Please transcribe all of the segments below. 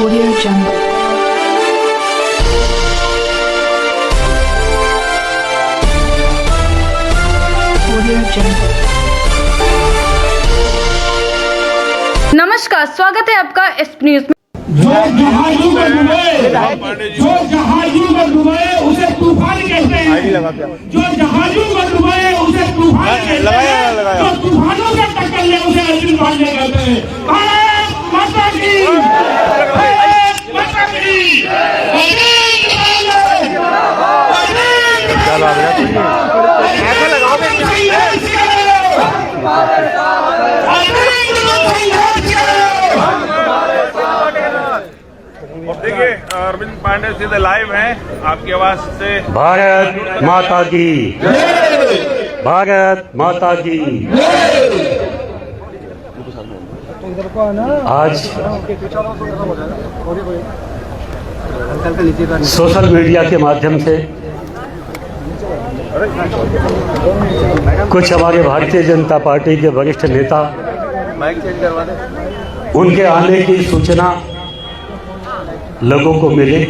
Audio Jungle. Audio Jungle. नमस्कार, स्वागत है आपका एसपी न्यूज में। जो जहाजों में डूबे उसे तूफान कहते हैं। जो जहाजों में डूबे उसे तूफान कहते हैं। जो तूफानों से टक्कर ले उसे अर्जुन पांडे कहते हैं। भारत माता की, भारत माता की। देखिए, अरविंद पांडे सीधे लाइव हैं आपकी आवाज से। भारत माता की, भारत माता की। आज सोशल मीडिया के माध्यम से कुछ हमारे भारतीय जनता पार्टी के वरिष्ठ नेता, उनके आने की सूचना लोगों को मिली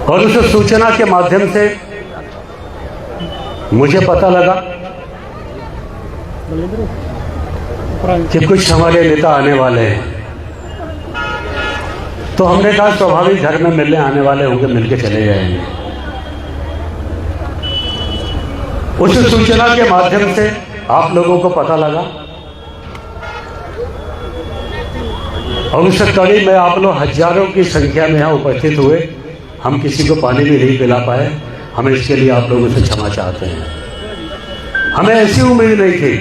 और उस सूचना के माध्यम से मुझे पता लगा कि कुछ हमारे नेता आने वाले हैं। तो हमने कहा स्वाभाविक घर में मिलने आने वाले होंगे, मिलके चले जाएंगे। उस सूचना के माध्यम से आप लोगों को पता लगा और उस कड़ी में आप लोग हजारों की संख्या में यहाँ उपस्थित हुए। हम किसी को पानी भी नहीं पिला पाए, हमें इसके लिए आप लोगों से क्षमा चाहते हैं। हमें ऐसी उम्मीद नहीं थी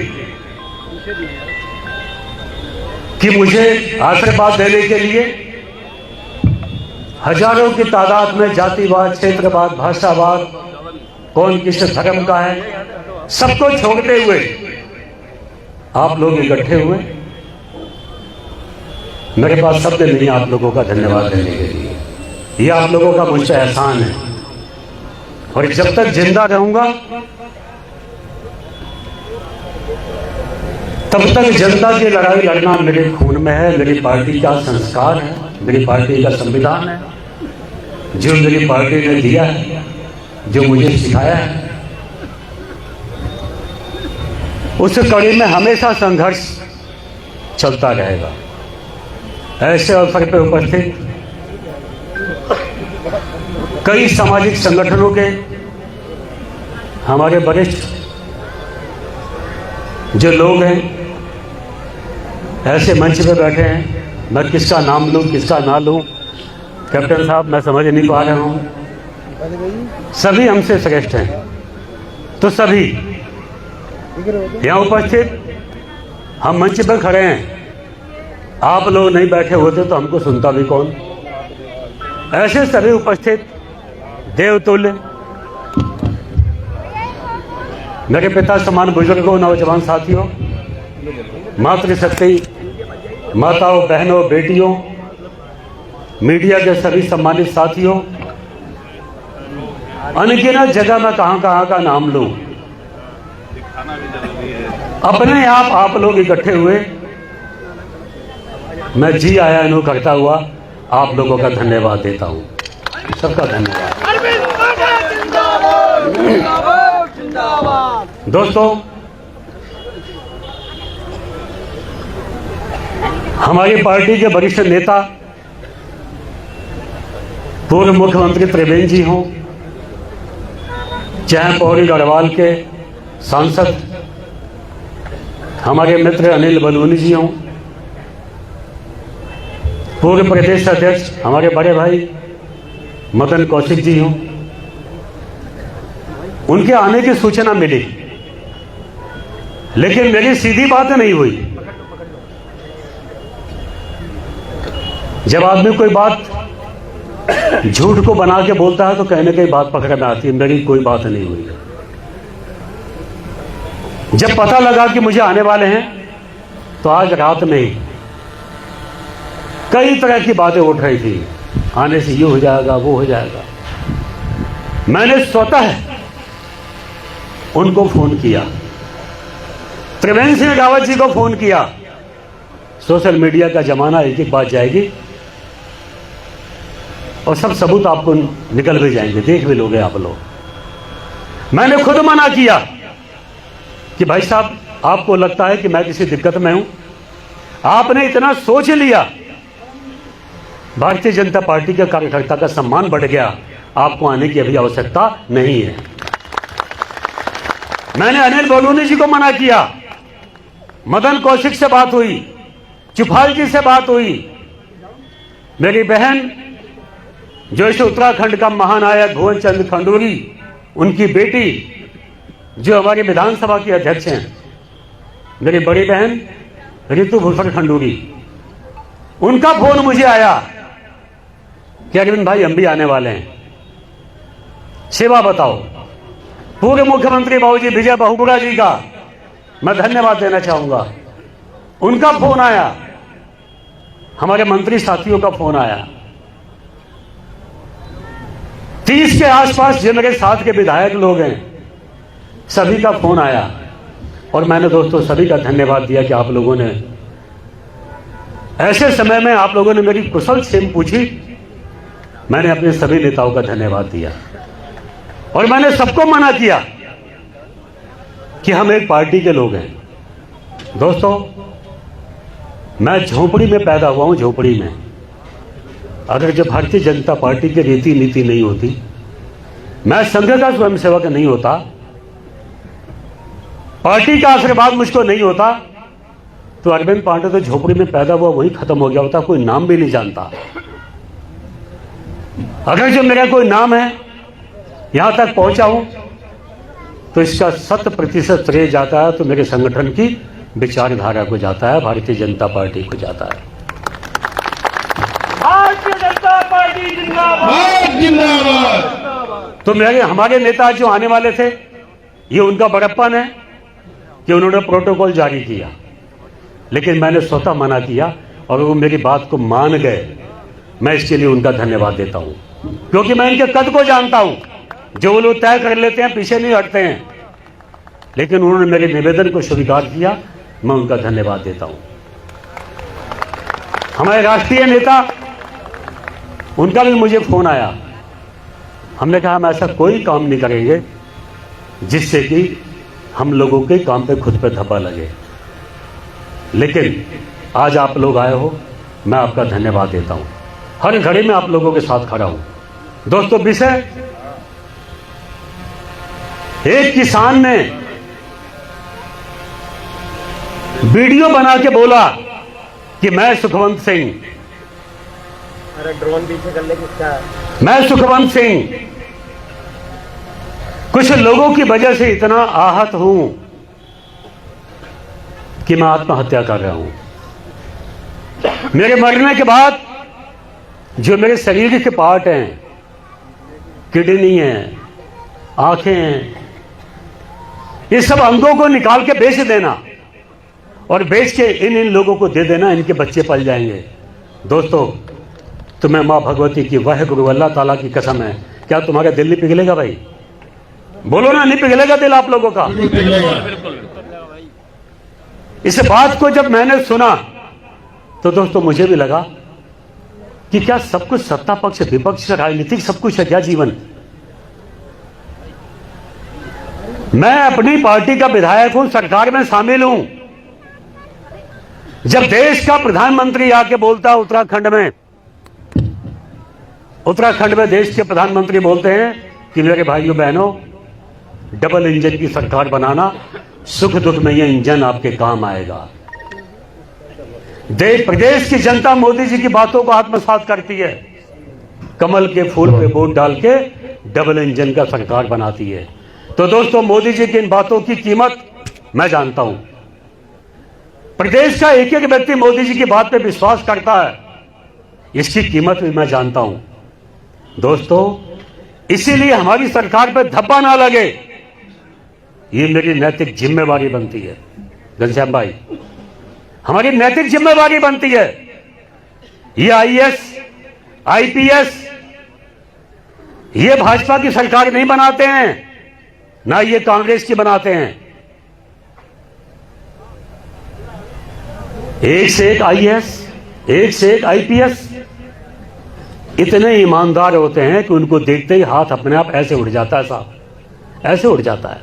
कि मुझे आशीर्वाद देने के लिए हजारों की तादाद में जातिवाद, क्षेत्रवाद, भाषावाद, कौन किस धर्म का है, सबको छोड़ते हुए आप लोग इकट्ठे हुए। मेरे पास शब्द नहीं आप लोगों का धन्यवाद देने के लिए। ये आप लोगों का मुझ पर एहसान है और जब तक जिंदा रहूंगा तब तक जनता की लड़ाई लड़ना मेरे खून में है। मेरी पार्टी का संस्कार है, मेरी पार्टी का संविधान है, जो मेरी पार्टी ने दिया है, जो मुझे सिखाया है। उस कड़ी में हमेशा संघर्ष चलता रहेगा। ऐसे अवसर पर उपस्थित कई सामाजिक संगठनों के हमारे वरिष्ठ जो लोग हैं ऐसे मंच पे बैठे हैं। मैं किसका नाम लूं, किसका ना लूं, कैप्टन साहब मैं समझ नहीं पा रहा हूं। सभी हमसे श्रेष्ठ हैं। तो सभी यहाँ उपस्थित, हम मंच पर खड़े हैं, आप लोग नहीं बैठे होते तो हमको सुनता भी कौन। ऐसे सभी उपस्थित देवतुल्य मेरे पिता समान बुजुर्गों, नौजवान साथियों, मातृशक्ति, माताओं, बहनों, बेटियों, मीडिया के सभी सम्मानित साथियों, अनगिनत जगह में कहाँ का नाम लूं। अपने आप लोग इकट्ठे हुए, मैं जी आया इन्हों करता हुआ आप लोगों का धन्यवाद देता हूं। सबका धन्यवाद। दोस्तों, हमारी पार्टी के वरिष्ठ नेता पूर्व मुख्यमंत्री त्रिवेंद्र जी हों, चाहे पौड़ी गढ़वाल के सांसद हमारे मित्र अनिल बलूनी जी हों, पूर्व प्रदेश अध्यक्ष हमारे बड़े भाई मदन कौशिक जी हों, उनके आने की सूचना मिली, लेकिन मेरी सीधी बात नहीं हुई। जब आदमी कोई बात झूठ को बना के बोलता है तो कहने की बात पकड़ में आती है। मेरी कोई बात नहीं हुई। जब पता लगा कि मुझे आने वाले हैं तो आज रात में ही कई तरह की बातें उठ रही थी, आने से ये हो जाएगा, वो हो जाएगा। मैंने स्वतः उनको फोन किया, त्रिवेंद्र सिंह रावत जी को फोन किया, सोशल मीडिया का जमाना, एक एक बात जाएगी और सब सबूत आपको निकल भी जाएंगे, देख भी लोगे आप लोग। मैंने खुद मना किया कि भाई साहब, आपको लगता है कि मैं किसी दिक्कत में हूं, आपने इतना सोच लिया, भारतीय जनता पार्टी के कार्यकर्ता का सम्मान बढ़ गया, आपको आने की अभी आवश्यकता नहीं है। मैंने अनिल बलूनी जी को मना किया, मदन कौशिक से बात हुई, चुफाल जी से बात हुई, मेरी बहन जो इस उत्तराखंड का महानायक भुवन चंद खंडूरी, उनकी बेटी जो हमारी विधानसभा की अध्यक्ष हैं, मेरी बड़ी बहन ऋतु भूषण खंडूरी, उनका फोन मुझे आया कि अरविंद भाई हम भी आने वाले हैं, सेवा बताओ। पूर्व मुख्यमंत्री बाबूजी विजय बहुगुणा जी का मैं धन्यवाद देना चाहूंगा, उनका फोन आया, हमारे मंत्री साथियों का फोन आया, 30 के आसपास जो मेरे साथ के विधायक लोग हैं सभी का फोन आया, और मैंने दोस्तों सभी का धन्यवाद दिया कि आप लोगों ने ऐसे समय में आप लोगों ने मेरी कुशल क्षेम पूछी। मैंने अपने सभी नेताओं का धन्यवाद दिया और मैंने सबको मना किया कि हम एक पार्टी के लोग हैं। दोस्तों, मैं झोपड़ी में पैदा हुआ हूं, झोपड़ी में। अगर जब भारतीय जनता पार्टी की रीति नीति नहीं होती, मैं संघ का स्वयंसेवक नहीं होता, पार्टी का आशीर्वाद मुझको नहीं होता, तो अरविंद पांडे तो झोपड़ी में पैदा हुआ वहीं खत्म हो गया होता, कोई नाम भी नहीं जानता। अगर जो मेरा कोई नाम है यहां तक पहुंचा हूं तो इसका 100% श्रेय जाता है तो मेरे संगठन की विचारधारा को जाता है, भारतीय जनता पार्टी को जाता है। भारतीय जनता पार्टी जिंदाबाद, जिंदाबाद। तो मेरे हमारे नेता जो आने वाले थे, ये उनका बड़प्पन है कि उन्होंने प्रोटोकॉल जारी किया, लेकिन मैंने स्वतः मना किया और वो मेरी बात को मान गए। मैं इसके लिए उनका धन्यवाद देता हूं, क्योंकि मैं इनके कद को जानता हूं। जो वो लोग तय कर लेते हैं पीछे नहीं हटते हैं, लेकिन उन्होंने मेरे निवेदन को स्वीकार किया, मैं उनका धन्यवाद देता हूं। हमारे राष्ट्रीय नेता, उनका भी मुझे फोन आया, हमने कहा हम ऐसा कोई काम नहीं करेंगे जिससे कि हम लोगों के काम पे खुद पे धब्बा लगे, लेकिन आज आप लोग आए हो, मैं आपका धन्यवाद देता हूं। हर घड़ी में आप लोगों के साथ खड़ा हूं। दोस्तों, विषय एक किसान ने वीडियो बना के बोला कि मैं सुखवंत सिंह, अरे ड्रोन पीछे कर ले किसका, मैं सुखवंत सिंह कुछ लोगों की वजह से इतना आहत हूं कि मैं आत्महत्या कर रहा हूं। मेरे मरने के बाद जो मेरे शरीर के पार्ट हैं, किडनी है, आंखें हैं, ये सब अंगों को निकाल के बेच देना और बेच के इन लोगों को दे देना, इनके बच्चे पल जाएंगे। दोस्तों, तुम्हें मां भगवती की वह गुरु अल्लाह ताला की कसम है, क्या तुम्हारा दिल नहीं पिघलेगा भाई? बोलो ना, नहीं पिघलेगा दिल आप लोगों का? इस बात को जब मैंने सुना तो दोस्तों मुझे भी लगा कि क्या सब कुछ सत्ता पक्ष, विपक्ष, राजनीतिक सब कुछ है क्या जीवन? मैं अपनी पार्टी का विधायक हूं, सरकार में शामिल हूं। जब देश का प्रधानमंत्री आके बोलता है उत्तराखंड में देश के प्रधानमंत्री बोलते हैं कि मेरे भाइयों बहनों, डबल इंजन की सरकार बनाना, सुख दुख में यह इंजन आपके काम आएगा। देश प्रदेश की जनता मोदी जी की बातों को आत्मसात करती है, कमल के फूल पे वोट डाल के डबल इंजन का सरकार बनाती है। तो दोस्तों, मोदी जी की इन बातों की कीमत मैं जानता हूं। प्रदेश का एक एक व्यक्ति मोदी जी की बात पे विश्वास करता है, इसकी कीमत भी मैं जानता हूं। दोस्तों, इसीलिए हमारी सरकार पे धब्बा ना लगे, ये मेरी नैतिक जिम्मेवारी बनती है। घनश्याम भाई, हमारी नैतिक जिम्मेवारी बनती है। ये आईएएस, आईपीएस ये भाजपा की सरकार नहीं बनाते हैं, ना ये कांग्रेस की बनाते हैं। एक से एक IAS, एक से एक IPS इतने ईमानदार होते हैं कि उनको देखते ही हाथ अपने आप ऐसे उठ जाता है साहब, ऐसे उठ जाता है।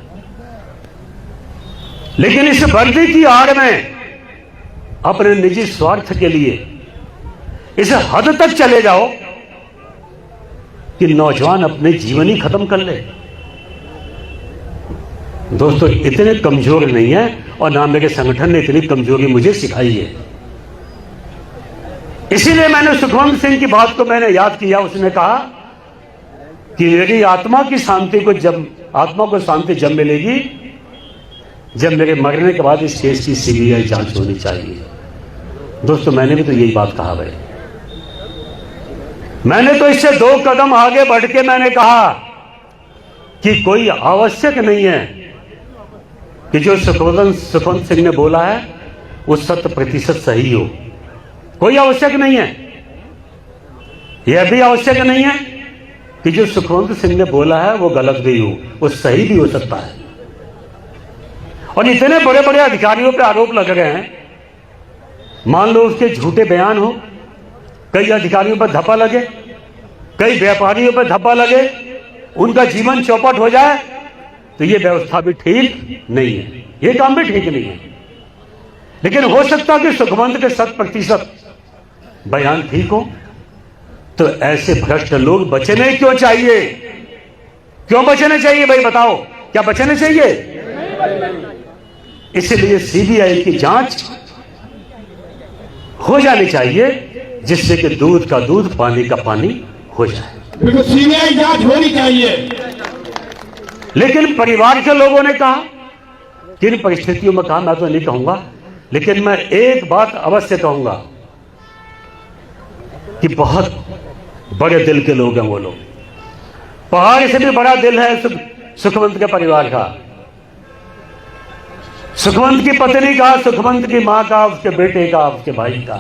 लेकिन इस वर्दी की आड़ में अपने निजी स्वार्थ के लिए इस हद तक चले जाओ कि नौजवान अपने जीवन ही खत्म कर ले। दोस्तों, इतने कमजोर नहीं है और ना मेरे संगठन ने इतनी कमजोरी मुझे सिखाई है। इसीलिए मैंने सुखवंत सिंह की बात को मैंने याद किया। उसने कहा कि मेरी आत्मा की शांति को शांति जब मिलेगी जब मेरे मरने के बाद इस केस की CBI जांच होनी चाहिए। दोस्तों, मैंने भी तो यही बात कहा भाई। मैंने तो इससे 2 कदम आगे बढ़ के मैंने कहा कि कोई आवश्यक नहीं है कि जो सुखवंत सिंह ने बोला है वो 100% सही हो। कोई आवश्यक नहीं है। यह भी आवश्यक नहीं है कि जो सुखवंत सिंह ने बोला है वो गलत भी हो, वो सही भी हो सकता है। और इतने बड़े बड़े अधिकारियों पे आरोप लग रहे हैं, मान लो उसके झूठे बयान हो, कई अधिकारियों पर धब्बा लगे, कई व्यापारियों पर धब्बा लगे, उनका जीवन चौपट हो जाए, तो ये व्यवस्था भी ठीक नहीं है, ये काम भी ठीक नहीं है। लेकिन हो सकता कि सुखवंत के 100% बयान ठीक हो, तो ऐसे भ्रष्ट लोग बचने क्यों चाहिए? क्यों बचने चाहिए भाई, बताओ, क्या बचने चाहिए? इसलिए CBI की जांच हो जानी चाहिए, जिससे कि दूध का दूध, पानी का पानी हो जाए। बिल्कुल CBI जांच होनी चाहिए। लेकिन परिवार के लोगों ने कहा, किन परिस्थितियों में कहा मैं तो नहीं कहूंगा, लेकिन मैं एक बात अवश्य कहूंगा कि बहुत बड़े दिल के लोग हैं वो लोग। पहाड़ से भी बड़ा दिल है सुखवंत के परिवार का, सुखवंत की पत्नी का, सुखवंत की मां का, उसके बेटे का, उसके भाई का।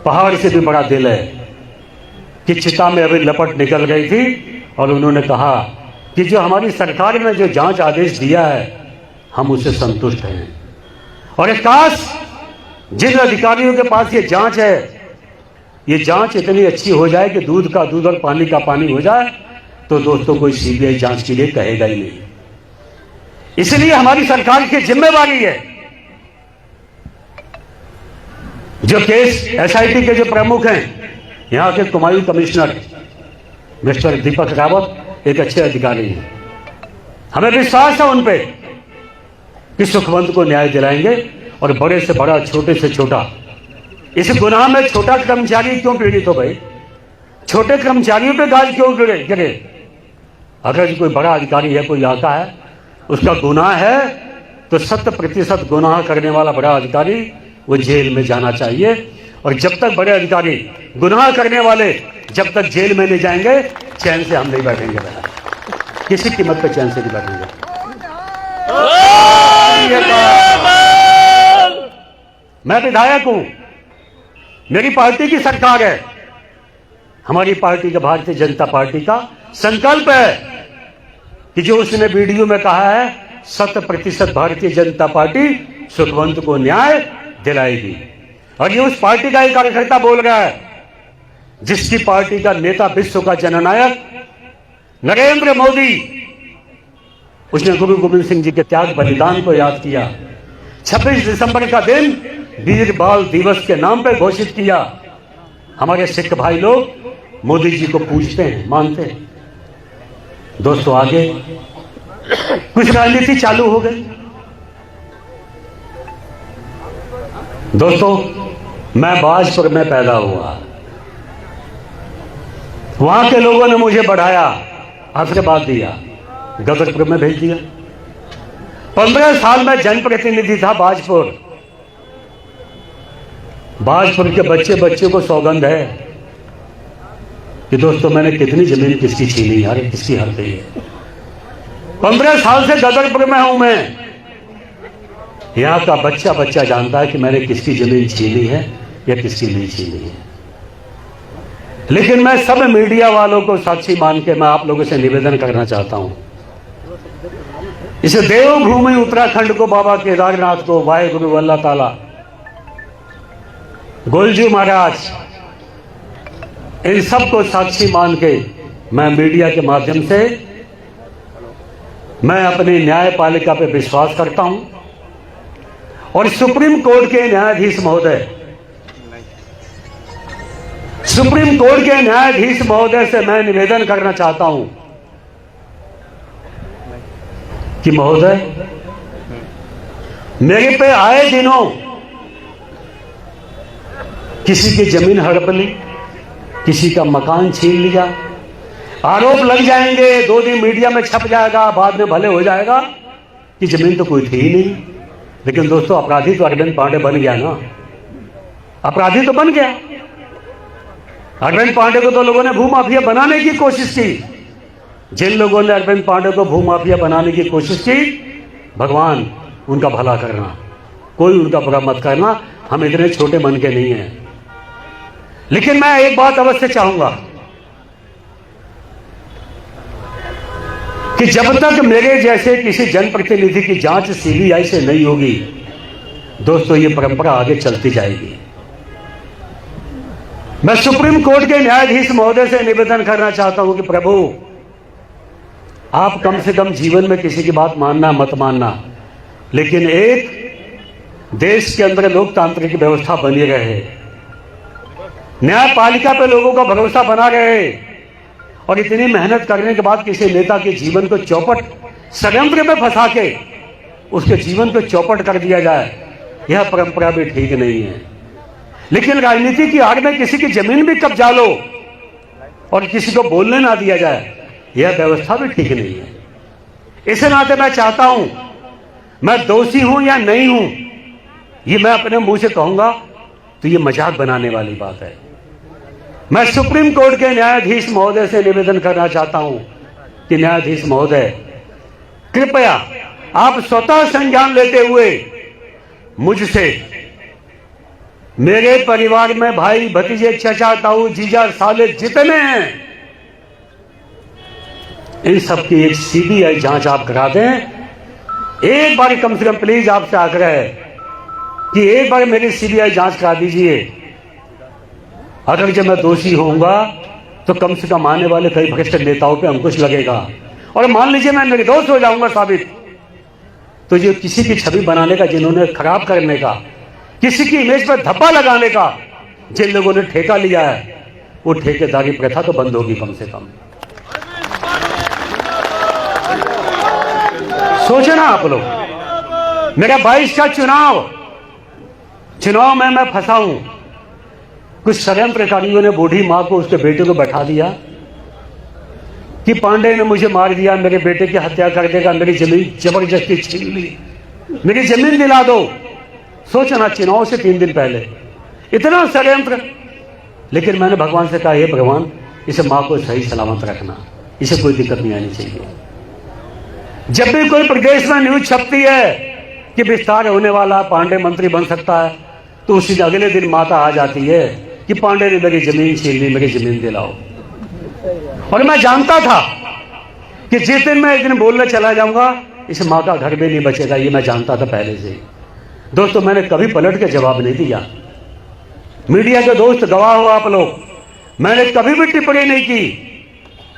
पहाड़ से भी बड़ा दिल है कि चिता में अभी लपट निकल गई थी और उन्होंने कहा कि जो हमारी सरकार ने जो जांच आदेश दिया है हम उससे संतुष्ट हैं, और काश जिन अधिकारियों के पास ये जांच है, ये जांच इतनी अच्छी हो जाए कि दूध का दूध और पानी का पानी हो जाए, तो दोस्तों कोई CBI जांच के लिए कहेगा ही नहीं। इसलिए हमारी सरकार की जिम्मेवारी है, जो केस SIT के जो प्रमुख हैं, यहां के कुमायूं कमिश्नर मिस्टर दीपक रावत एक अच्छे अधिकारी हैं, हमें विश्वास है उन पे कि सुखवंत को न्याय दिलाएंगे, और बड़े से बड़ा, छोटे से छोटा, इस गुनाह में छोटा कर्मचारी क्यों पीड़ित हो भाई? छोटे कर्मचारियों पे गाज क्यों गिरे? अगर कोई बड़ा अधिकारी है, कोई आका है, उसका गुनाह है, तो 100% गुनाह करने वाला बड़ा अधिकारी वो जेल में जाना चाहिए। और जब तक बड़े अधिकारी गुनाह करने वाले जब तक जेल में नहीं जाएंगे, चैन से हम नहीं बैठेंगे, किसी कीमत पर चैन से नहीं बैठेंगे। मैं विधायक हूं, मेरी पार्टी की सरकार है, हमारी पार्टी का, भारतीय जनता पार्टी का संकल्प है कि जो उसने वीडियो में कहा है 100% भारतीय जनता पार्टी सुखवंत को न्याय दिलाएगी। और ये उस पार्टी का एक कार्यकर्ता बोल रहा है जिसकी पार्टी का नेता, विश्व का जननायक नरेंद्र मोदी, उसने गुरु गोविंद सिंह जी के त्याग बलिदान को याद किया। 26 दिसंबर का दिन वीर बाल दिवस के नाम पर घोषित किया। हमारे सिख भाई लोग मोदी जी को पूजते हैं, मानते हैं। दोस्तों, आगे कुछ राजनीति चालू हो गई। दोस्तों, मैं बाजपुर में पैदा हुआ, वहां के लोगों ने मुझे बढ़ाया, आशीर्वाद दिया, गदरपुर में भेज दिया। 15 साल में जनप्रतिनिधि था बाजपुर। बाजपुर के बच्चे बच्चे को सौगंध है कि दोस्तों मैंने कितनी जमीन किसकी छीनी यार, किसकी हर गई है। 15 साल से गदरपुर में हूं मैं। यहां का बच्चा बच्चा जानता है कि मैंने किसकी जमीन छीनी है या किसकी नहीं छीनी है। लेकिन मैं सब मीडिया वालों को साक्षी मान के मैं आप लोगों से निवेदन करना चाहता हूं, इस देवभूमि उत्तराखंड को, बाबा केदारनाथ को, वाहेगुरु अल्लाह ताला गोलजू महाराज, इन सबको साक्षी मान के मैं मीडिया के माध्यम से मैं अपनी न्यायपालिका पे विश्वास करता हूं और सुप्रीम कोर्ट के न्यायाधीश महोदय, सुप्रीम कोर्ट के न्यायाधीश महोदय से मैं निवेदन करना चाहता हूं कि महोदय, मेरे पे आए दिनों किसी की जमीन हड़प ली, किसी का मकान छीन लिया, आरोप लग जाएंगे, 2 दिन मीडिया में छप जाएगा, बाद में भले हो जाएगा कि जमीन तो कोई थी ही नहीं। लेकिन दोस्तों, अपराधी तो अरविंद पांडे बन गया ना, अपराधी तो बन गया। अरविंद पांडे को तो लोगों ने भूमाफिया बनाने की कोशिश की। जिन लोगों ने अरविंद पांडे को भूमाफिया बनाने की कोशिश की, भगवान उनका भला करना, कोई उनका बुरा मत करना, हम इतने छोटे मन के नहीं हैं। लेकिन मैं एक बात अवश्य चाहूंगा कि जब तक मेरे जैसे किसी जनप्रतिनिधि की जांच सीबीआई से नहीं होगी, दोस्तों, ये परंपरा आगे चलती जाएगी। मैं सुप्रीम कोर्ट के न्यायाधीश महोदय से निवेदन करना चाहता हूं कि प्रभु, आप कम से कम जीवन में किसी की बात मानना मत मानना, लेकिन एक देश के अंदर लोकतांत्रिक व्यवस्था बनी रहे, न्यायपालिका पे लोगों का भरोसा बना रहे, और इतनी मेहनत करने के बाद किसी नेता के जीवन को चौपट, षड्यंत्र में फंसा के उसके जीवन को चौपट कर दिया जाए, यह परंपरा भी ठीक नहीं है। लेकिन राजनीति की आड़ में किसी की जमीन भी कब्जा लो और किसी को बोलने ना दिया जाए, यह व्यवस्था भी ठीक नहीं है। इस नाते मैं चाहता हूं, मैं दोषी हूं या नहीं हूं, ये मैं अपने मुंह से कहूंगा तो ये मजाक बनाने वाली बात है। मैं सुप्रीम कोर्ट के न्यायाधीश महोदय से निवेदन करना चाहता हूं कि न्यायाधीश महोदय, कृपया आप स्वतः संज्ञान लेते हुए मुझसे, मेरे परिवार में भाई भतीजे चचा ताऊ जीजा साले जितने हैं, इन सब की एक सीबीआई जांच आप करा दें। एक बार कम से कम प्लीज आपसे आग्रह है कि एक बार मेरी सीबीआई जांच करा दीजिए। अगर जब मैं दोषी होऊंगा तो कम से कम आने वाले कई भ्रष्ट नेताओं पे अंकुश लगेगा, और मान लीजिए मैं निर्दोष हो जाऊंगा साबित, तो जो किसी की छवि बनाने का, जिन्होंने खराब करने का, किसी की इमेज पर धब्बा लगाने का जिन लोगों ने ठेका लिया है, वो ठेकेदारी प्रथा तो बंद होगी कम से कम। सोचना आप लोग, मेरा 22 का चुनाव में मैं फंसा हूं। कुछ षड्यंत्रकारियों ने बूढ़ी मां को, उसके बेटे को बैठा दिया कि पांडे ने मुझे मार दिया, मेरे बेटे की हत्या कर देगा, मेरी जमीन जबरदस्ती छीन ली, मेरी जमीन दिला दो। सोचना, चुनाव से 3 दिन पहले इतना षड्यंत्र। लेकिन मैंने भगवान से कहा, हे भगवान, इस मां को सही सलामत रखना, इसे कोई दिक्कत नहीं आनी चाहिए। जब भी कोई प्रदेश में न्यूज छपती है कि विस्तार होने वाला, पांडे मंत्री बन सकता है, तो उसी अगले दिन माता आ जाती है कि पांडे ने मेरी जमीन छीन ली, मेरी जमीन दिलाओ। और मैं जानता था कि जिस दिन मैं एक दिन बोलने चला जाऊंगा, इस मां का घर भी नहीं बचेगा, ये मैं जानता था पहले से। दोस्तों, मैंने कभी पलट के जवाब नहीं दिया। मीडिया के दोस्त गवाह हो आप लोग, मैंने कभी भी टिप्पणी नहीं की।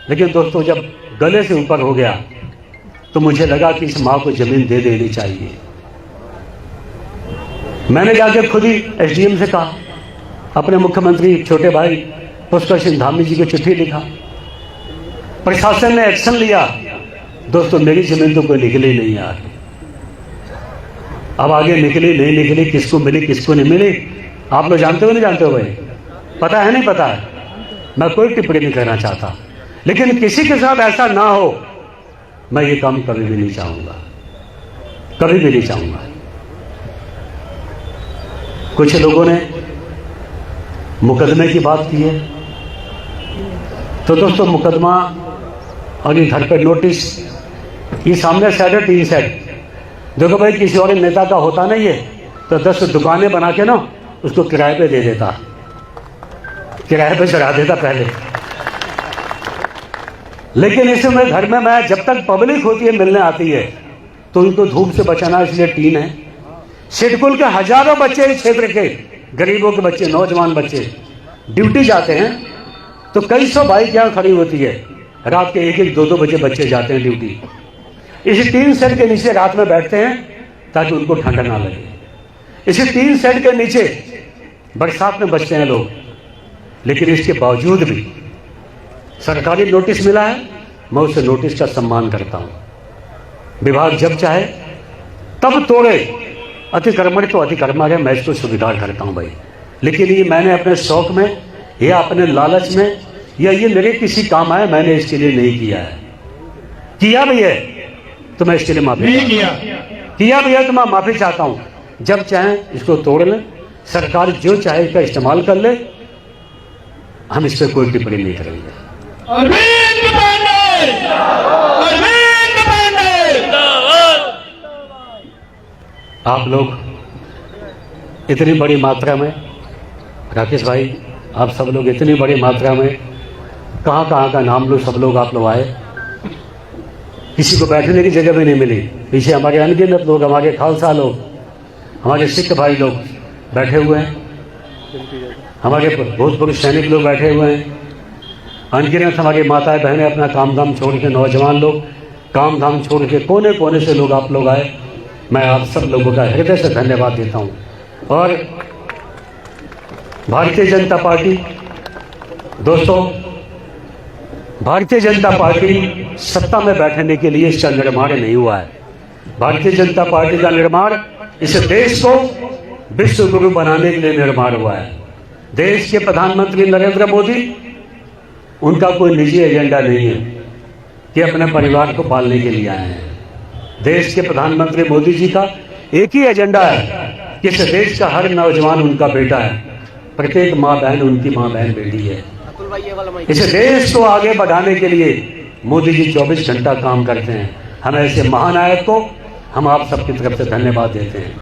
लेकिन दोस्तों, जब गले से ऊपर हो गया तो मुझे लगा कि इस मां को जमीन दे देनी चाहिए। मैंने जाकर खुद ही एसडीएम से कहा, अपने मुख्यमंत्री छोटे भाई पुष्कर सिंह धामी जी को चिट्ठी लिखा, प्रशासन ने एक्शन लिया। दोस्तों, मेरी जमीन तो कोई निकली नहीं यार। अब आगे निकली नहीं निकली, किसको मिली किसको नहीं मिली, आप लोग जानते हो नहीं जानते हो भाई, पता है नहीं पता है, मैं कोई टिप्पणी नहीं करना चाहता। लेकिन किसी के साथ ऐसा ना हो, मैं ये काम कभी भी नहीं चाहूंगा, कभी भी नहीं चाहूंगा। कुछ लोगों ने मुकदमे की बात की है, तो दोस्तों मुकदमा और ये घर पर नोटिस, ये सामने सेट है 3 सेट। देखो भाई, किसी और नेता का होता नहीं है तो 10 दुकानें बना के ना उसको किराए पे दे देता, किराए पे चढ़ा देता पहले। लेकिन इस समय घर में मैं, जब तक पब्लिक होती है मिलने आती है, तो उनको धूप से बचाना इसलिए टीन है। सिडकुल के हजारों बच्चे इस क्षेत्र के गरीबों के बच्चे, नौजवान बच्चे ड्यूटी जाते हैं तो कई सौ बाइक यहाँ खड़ी होती है, रात के 1-1, 2-2 बजे बच्चे जाते हैं ड्यूटी। इसी 3 शेड के नीचे रात में बैठते हैं ताकि उनको ठंड ना लगे। इसी 3 शेड के नीचे बरसात में बचते हैं लोग, लेकिन इसके बावजूद भी सरकारी नोटिस मिला है, मैं उस नोटिस का सम्मान करता हूँ। विभाग जब चाहे तब तोड़े, अतिक्रमण तो अतिक्रमण है, मैं इसको स्वीकार करता हूँ भाई। लेकिन ये मैंने अपने शौक में या अपने लालच में या ये मेरे किसी काम आए, मैंने इसके लिए नहीं किया है। किया भी है तो मैं इसके लिए माफी किया भी है तो मैं माफी चाहता हूँ। जब चाहे इसको तोड़ लें, सरकार जो चाहे इसका इस्तेमाल कर ले, हम इस पर कोई टिप्पणी नहीं करेंगे। अरविंद पांडे, अरविंद पांडे। आप लोग इतनी बड़ी मात्रा में, राकेश भाई आप सब लोग इतनी बड़ी मात्रा में, कहाँ कहाँ का नाम लो, सब लोग आप लोग आए। किसी को बैठने की जगह भी नहीं मिली। पीछे हमारे अनगिनत लोग, हमारे खालसा लोग, हमारे सिख भाई लोग बैठे हुए हैं, हमारे भूतपूर्व सैनिक लोग बैठे हुए हैं, अनगिनत हमारी माताएं बहनें अपना काम धाम छोड़ के, नौजवान लोग काम धाम छोड़ के कोने कोने से लोग आप लोग आए। मैं आप सब लोगों का हृदय से धन्यवाद देता हूँ। और भारतीय जनता पार्टी, दोस्तों, भारतीय जनता पार्टी सत्ता में बैठने के लिए इसका निर्माण नहीं हुआ है। भारतीय जनता पार्टी का निर्माण इस देश को विश्व गुरु बनाने के लिए निर्माण हुआ है। देश के प्रधानमंत्री नरेंद्र मोदी, उनका कोई निजी एजेंडा नहीं है कि अपने परिवार को पालने के लिए आए हैं। देश के प्रधानमंत्री मोदी जी का एक ही एजेंडा है कि इस देश का हर नौजवान उनका बेटा है, प्रत्येक माँ बहन उनकी माँ बहन बेटी है। इस देश को आगे बढ़ाने के लिए मोदी जी 24 घंटा काम करते हैं। हम ऐसे महानायक को हम आप सबकी तरफ से धन्यवाद देते हैं।